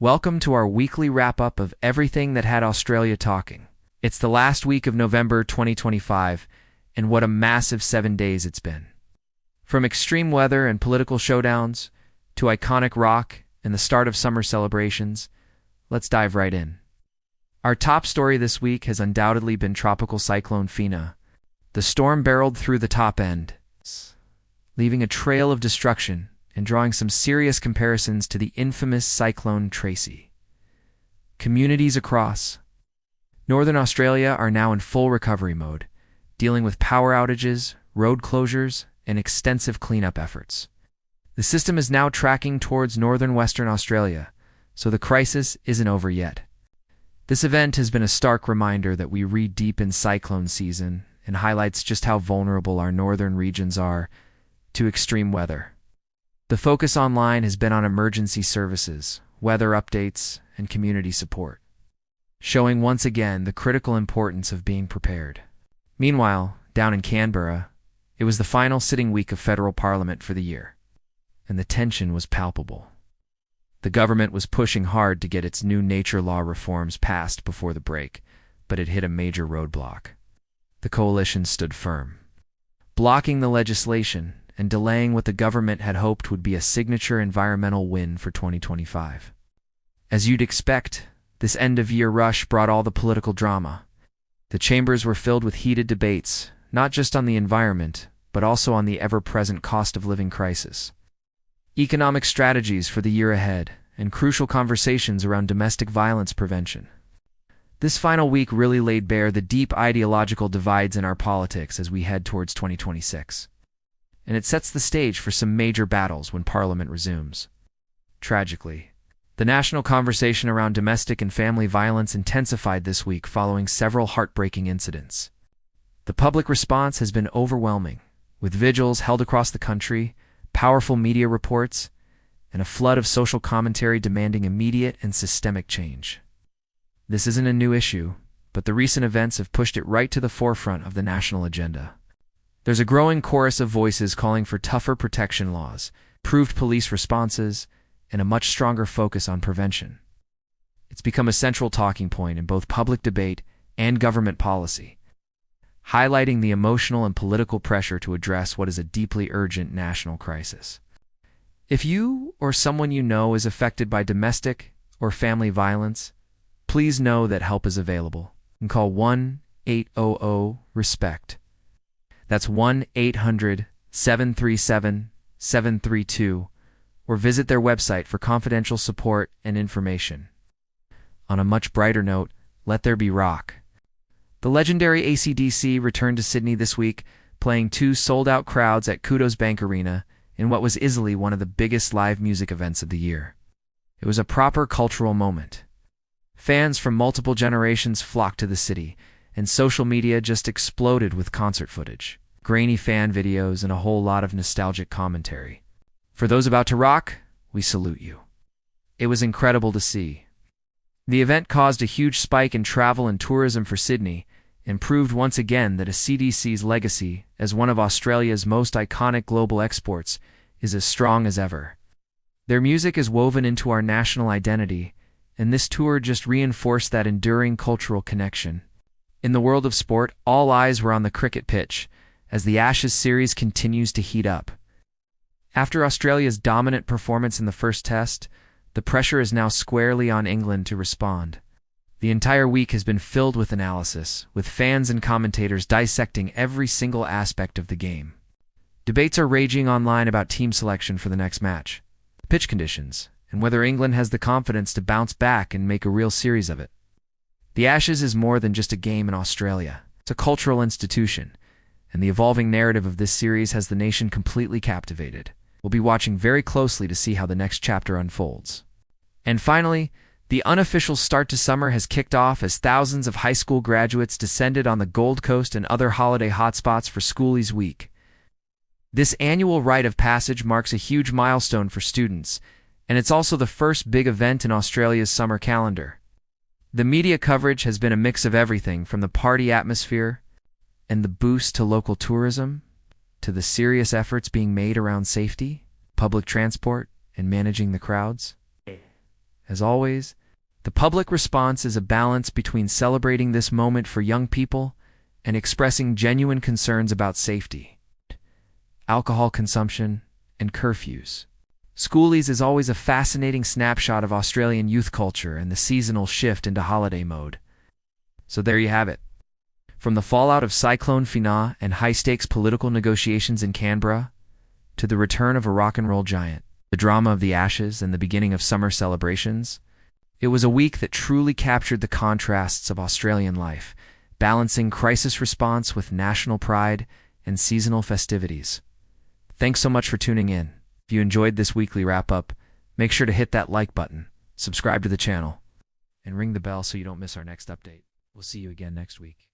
Welcome to our weekly wrap-up of everything that had Australia talking. It's the last week of November 2025, and what a massive 7 days it's been. From extreme weather and political showdowns, to iconic rock and the start of summer celebrations, let's dive right in. Our top story this week has undoubtedly been Tropical Cyclone Fina. The storm barreled through the top end, leaving a trail of destruction and drawing some serious comparisons to the infamous Cyclone Tracy. Communities across Northern Australia are now in full recovery mode, dealing with power outages, road closures, and extensive cleanup efforts. The system is now tracking towards northern Western Australia, so the crisis isn't over yet. This event has been a stark reminder that we read deep in cyclone season and highlights just how vulnerable our northern regions are to extreme weather. The focus online has been on emergency services, weather updates, and community support, showing once again the critical importance of being prepared. Meanwhile, down in Canberra, it was the final sitting week of federal parliament for the year, and the tension was palpable. The government was pushing hard to get its new nature law reforms passed before the break, but it hit a major roadblock. The coalition stood firm, blocking the legislation and delaying what the government had hoped would be a signature environmental win for 2025. As you'd expect, this end-of-year rush brought all the political drama. The chambers were filled with heated debates, not just on the environment, but also on the ever-present cost of living crisis, economic strategies for the year ahead, and crucial conversations around domestic violence prevention. This final week really laid bare the deep ideological divides in our politics as we head towards 2026. And it sets the stage for some major battles when Parliament resumes. Tragically, the national conversation around domestic and family violence intensified this week following several heartbreaking incidents. The public response has been overwhelming, with vigils held across the country, powerful media reports, and a flood of social commentary demanding immediate and systemic change. This isn't a new issue, but the recent events have pushed it right to the forefront of the national agenda. There's a growing chorus of voices calling for tougher protection laws, improved police responses, and a much stronger focus on prevention. It's become a central talking point in both public debate and government policy, highlighting the emotional and political pressure to address what is a deeply urgent national crisis. If you or someone you know is affected by domestic or family violence, please know that help is available. You can call 1-800-RESPECT. That's 1-800-737-732, or visit their website for confidential support and information. On a much brighter note, let there be rock. The legendary AC/DC returned to Sydney this week, playing 2 sold-out crowds at Kudos Bank Arena in what was easily one of the biggest live music events of the year. It was a proper cultural moment. Fans from multiple generations flocked to the city, and social media just exploded with concert footage, grainy fan videos, and a whole lot of nostalgic commentary. For those about to rock, we salute you. It was incredible to see. The event caused a huge spike in travel and tourism for Sydney, and proved once again that AC/DC's legacy as one of Australia's most iconic global exports is as strong as ever. Their music is woven into our national identity, and this tour just reinforced that enduring cultural connection. In the world of sport, all eyes were on the cricket pitch, as the Ashes series continues to heat up. After Australia's dominant performance in the first test, the pressure is now squarely on England to respond. The entire week has been filled with analysis, with fans and commentators dissecting every single aspect of the game. Debates are raging online about team selection for the next match, pitch conditions, and whether England has the confidence to bounce back and make a real series of it. The Ashes is more than just a game in Australia. It's a cultural institution, and the evolving narrative of this series has the nation completely captivated. We'll be watching very closely to see how the next chapter unfolds. And finally, the unofficial start to summer has kicked off as thousands of high school graduates descended on the Gold Coast and other holiday hotspots for Schoolies Week. This annual rite of passage marks a huge milestone for students, and it's also the first big event in Australia's summer calendar. The media coverage has been a mix of everything from the party atmosphere and the boost to local tourism, to the serious efforts being made around safety, public transport, and managing the crowds. As always, the public response is a balance between celebrating this moment for young people and expressing genuine concerns about safety, alcohol consumption, and curfews. Schoolies is always a fascinating snapshot of Australian youth culture and the seasonal shift into holiday mode. So there you have it. From the fallout of Cyclone Fina and high-stakes political negotiations in Canberra, to the return of a rock and roll giant, the drama of the Ashes, and the beginning of summer celebrations, it was a week that truly captured the contrasts of Australian life, balancing crisis response with national pride and seasonal festivities. Thanks so much for tuning in. If you enjoyed this weekly wrap-up, make sure to hit that like button, subscribe to the channel, and ring the bell so you don't miss our next update. We'll see you again next week.